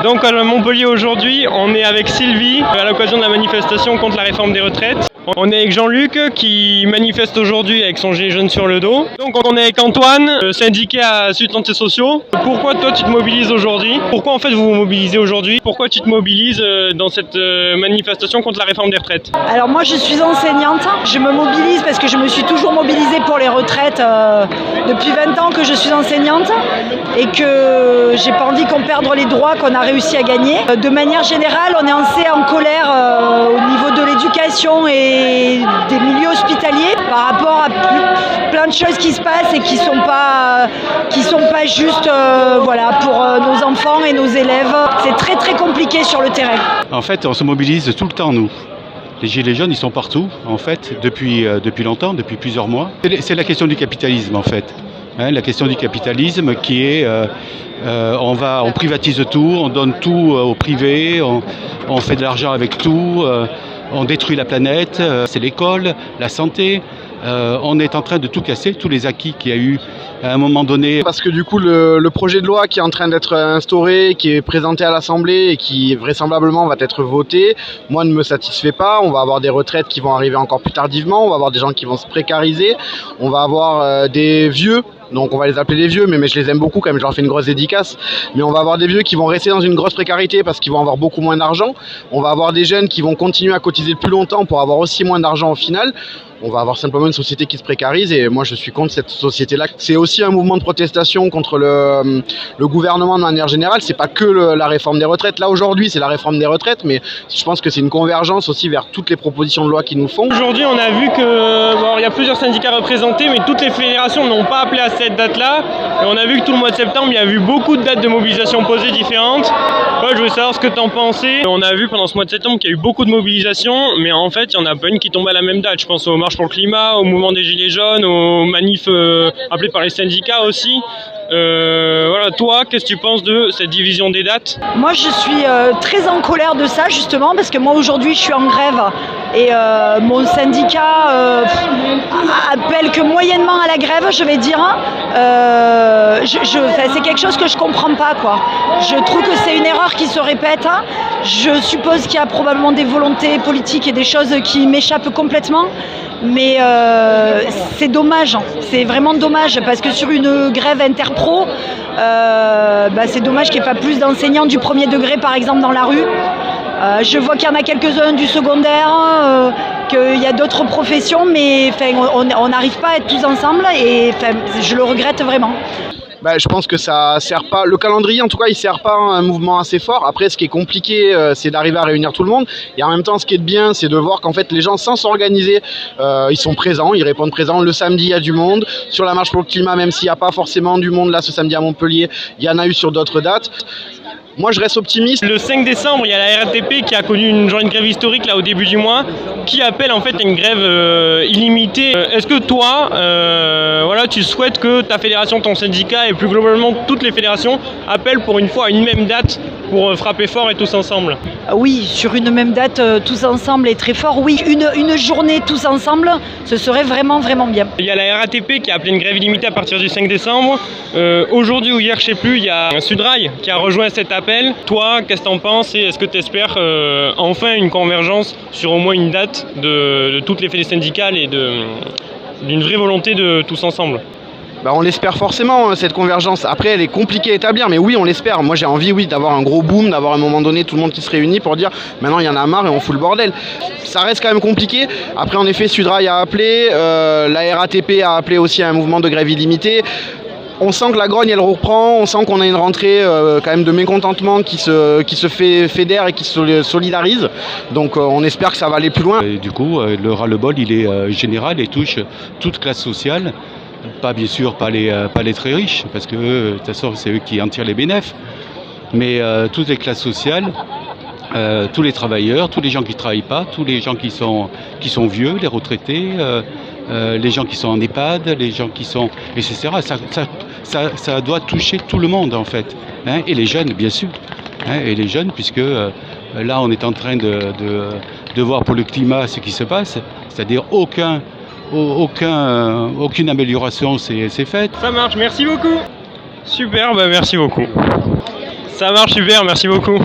Donc à Montpellier aujourd'hui, on est avec Sylvie à l'occasion de la manifestation contre la réforme des retraites. On est avec Jean-Luc qui manifeste aujourd'hui avec son gilet jaune sur le dos. Donc on est avec Antoine, syndiqué à Sud Santé Sociaux. Pourquoi toi tu te mobilises aujourd'hui? Pourquoi en fait vous vous mobilisez aujourd'hui? Pourquoi tu te mobilises dans cette manifestation contre la réforme des retraites? Alors moi je suis enseignante, je me mobilise parce que je me suis toujours mobilisée pour les retraites depuis 20 ans que je suis enseignante et que j'ai pas envie qu'on perde les droits qu'on a réussi à gagner. De manière générale, on est en colère au niveau de l'éducation et des milieux hospitaliers par rapport à plein de choses qui se passent et qui sont pas justes pour nos enfants et nos élèves. C'est très très compliqué sur le terrain. En fait, on se mobilise tout le temps, nous. Les gilets jaunes, ils sont partout, en fait, depuis longtemps, depuis plusieurs mois. C'est la question du capitalisme, en fait. La question du capitalisme qui est on privatise tout, on donne tout au privé, on fait de l'argent avec tout, on détruit la planète, c'est l'école, la santé. On est en train de tout casser, tous les acquis qu'il y a eu à un moment donné. Parce que du coup, le projet de loi qui est en train d'être instauré, qui est présenté à l'Assemblée et qui vraisemblablement va être voté, moi ne me satisfait pas. On va avoir des retraites qui vont arriver encore plus tardivement, on va avoir des gens qui vont se précariser, on va avoir des vieux. Donc on va les appeler les vieux, mais je les aime beaucoup quand même, je leur fais une grosse dédicace. Mais on va avoir des vieux qui vont rester dans une grosse précarité parce qu'ils vont avoir beaucoup moins d'argent. On va avoir des jeunes qui vont continuer à cotiser plus longtemps pour avoir aussi moins d'argent au final. On va avoir simplement une société qui se précarise et moi je suis contre cette société-là. C'est aussi un mouvement de protestation contre le gouvernement de manière générale. C'est pas que la réforme des retraites. Là aujourd'hui c'est la réforme des retraites, mais je pense que c'est une convergence aussi vers toutes les propositions de loi qui nous font. Aujourd'hui on a vu que il y a plusieurs syndicats représentés, mais toutes les fédérations n'ont pas appelé à cette date-là. Et on a vu que tout le mois de septembre il y a eu beaucoup de dates de mobilisation posées différentes. Moi je voulais savoir ce que tu en pensais. On a vu pendant ce mois de septembre qu'il y a eu beaucoup de mobilisations, mais en fait il y en a pas une qui tombe à la même date. Je pense aux marches pour le climat, au mouvement des gilets jaunes, aux manifs appelés par les syndicats aussi. Toi, qu'est-ce que tu penses de cette division des dates? Moi, je suis très en colère de ça, justement, parce que moi, aujourd'hui, je suis en grève et mon syndicat appelle que moyennement à la grève, je vais dire. C'est quelque chose que je comprends pas, quoi. Je trouve que c'est une erreur qui se répète. Je suppose qu'il y a probablement des volontés politiques et des choses qui m'échappent complètement. Mais c'est dommage, c'est vraiment dommage parce que sur une grève interpro, c'est dommage qu'il n'y ait pas plus d'enseignants du premier degré par exemple dans la rue. Je vois qu'il y en a quelques-uns du secondaire, qu'il y a d'autres professions, mais on n'arrive pas à être tous ensemble et je le regrette vraiment. Je pense que ça sert pas. Le calendrier, en tout cas, il sert pas à un mouvement assez fort. Après, ce qui est compliqué, c'est d'arriver à réunir tout le monde. Et en même temps, ce qui est bien, c'est de voir qu'en fait, les gens, sans s'organiser, ils sont présents, ils répondent présents. Le samedi, il y a du monde. Sur la marche pour le climat, même s'il n'y a pas forcément du monde là, ce samedi à Montpellier, il y en a eu sur d'autres dates. Moi, je reste optimiste. Le 5 décembre, il y a la RATP qui a connu une grève historique là au début du mois, qui appelle en fait à une grève illimitée. Est-ce que toi, tu souhaites que ta fédération, ton syndicat et plus globalement toutes les fédérations appellent pour une fois à une même date pour frapper fort et tous ensemble? Oui, sur une même date, tous ensemble et très fort. Oui, une journée tous ensemble, ce serait vraiment vraiment bien. Il y a la RATP qui a appelé une grève illimitée à partir du 5 décembre. Aujourd'hui ou hier, je sais plus, il y a Sudrail qui a rejoint cet appel. Toi, qu'est-ce que tu en penses et est-ce que tu espères enfin une convergence sur au moins une date de toutes les fédérations syndicales et d'une vraie volonté de tous ensemble? On l'espère forcément, cette convergence. Après, elle est compliquée à établir, mais oui, on l'espère. Moi, j'ai envie, d'avoir un gros boom, d'avoir à un moment donné tout le monde qui se réunit pour dire maintenant, il y en a marre et on fout le bordel. Ça reste quand même compliqué. Après, en effet, Sudrail a appelé, la RATP a appelé aussi à un mouvement de grève illimitée. On sent que la grogne, elle reprend, on sent qu'on a une rentrée quand même de mécontentement qui se fédère et qui se solidarise. Donc on espère que ça va aller plus loin. Et du coup, le ras-le-bol, il est général et touche toute classe sociale. Pas bien sûr, pas les très riches, parce que de toute façon, c'est eux qui en tirent les bénéfices. Mais toutes les classes sociales, tous les travailleurs, tous les gens qui ne travaillent pas, tous les gens qui sont vieux, les retraités, les gens qui sont en EHPAD, les gens qui sont... etc. Ça doit toucher tout le monde en fait. Et les jeunes, bien sûr. Et les jeunes, puisque là on est en train de voir pour le climat ce qui se passe, c'est-à-dire aucune amélioration s'est faite. Ça marche, merci beaucoup. Super, merci beaucoup. Ça marche, super, merci beaucoup.